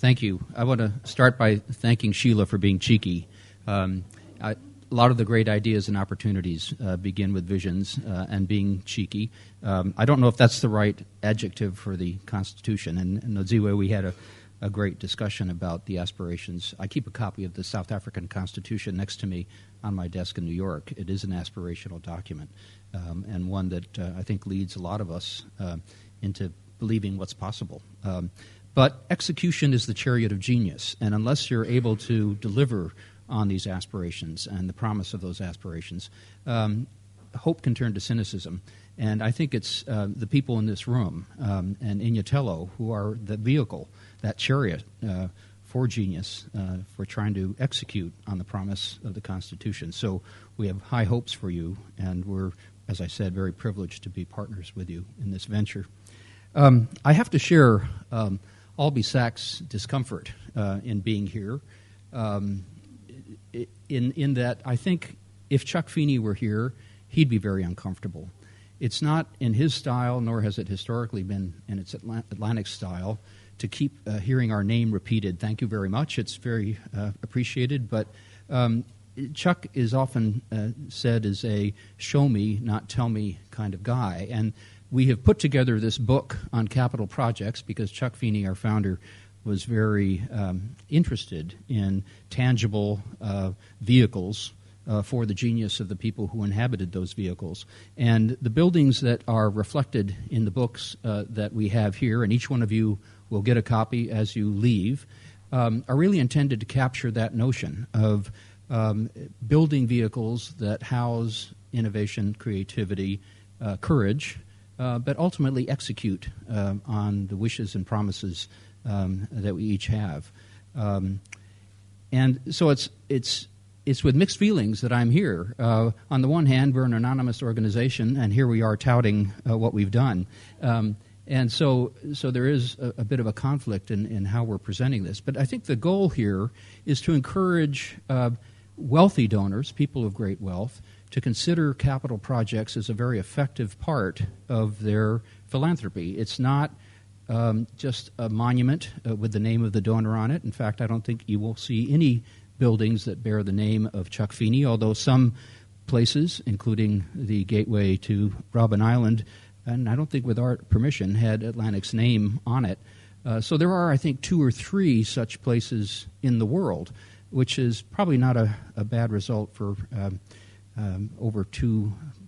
Thank you. I want to start by thanking Sheila for being cheeky. A lot of the great ideas and opportunities begin with visions and being cheeky. I don't know if that's the right adjective for the Constitution. And in Nodziwe, we had a great discussion about the aspirations. I keep a copy of the South African Constitution next to me on my desk in New York. It is an aspirational document, and one that I think leads a lot of us into believing what's possible. But execution is the chariot of genius, and unless you're able to deliver on these aspirations and the promise of those aspirations, hope can turn to cynicism. And I think it's the people in this room and Inyathelo who are the vehicle, that chariot for genius, for trying to execute on the promise of the Constitution. So we have high hopes for you, and we're, as I said, very privileged to be partners with you in this venture. I have to share Albie Sachs' discomfort in being here, in that I think if Chuck Feeney were here, he'd be very uncomfortable. It's not in his style, nor has it historically been in its Atlantic style, to keep hearing our name repeated. Thank you very much. It's very appreciated. But Chuck is often said as a show me, not tell me kind of guy. And we have put together this book on capital projects because Chuck Feeney, our founder, was very interested in tangible vehicles for the genius of the people who inhabited those vehicles. And the buildings that are reflected in the books that we have here, and each one of you will get a copy as you leave, are really intended to capture that notion of building vehicles that house innovation, creativity, courage, but ultimately execute on the wishes and promises that we each have. And so it's with mixed feelings that I'm here. On the one hand, we're an anonymous organization, and here we are touting what we've done. And so there is a bit of a conflict in how we're presenting this. But I think the goal here is to encourage wealthy donors, people of great wealth, to consider capital projects as a very effective part of their philanthropy. It's not just a monument with the name of the donor on it. In fact, I don't think you will see any buildings that bear the name of Chuck Feeney, although some places, including the gateway to Robben Island, and I don't think with our permission, had Atlantic's name on it. So there are, I think, 2 or 3 such places in the world, which is probably not a bad result for over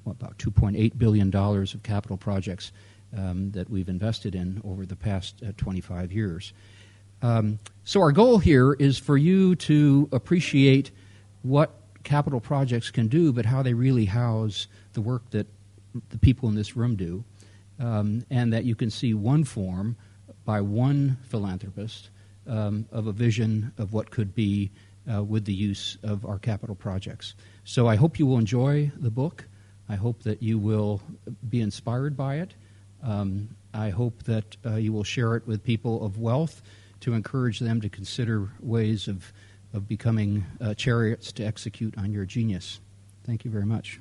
about $2.8 billion of capital projects that we've invested in over the past 25 years. So our goal here is for you to appreciate what capital projects can do, but how they really house the work that the people in this room do, and that you can see one form by one philanthropist of a vision of what could be with the use of our capital projects. So I hope you will enjoy the book. I hope that you will be inspired by it. I hope that you will share it with people of wealth to encourage them to consider ways of becoming chariots to execute on your genius. Thank you very much.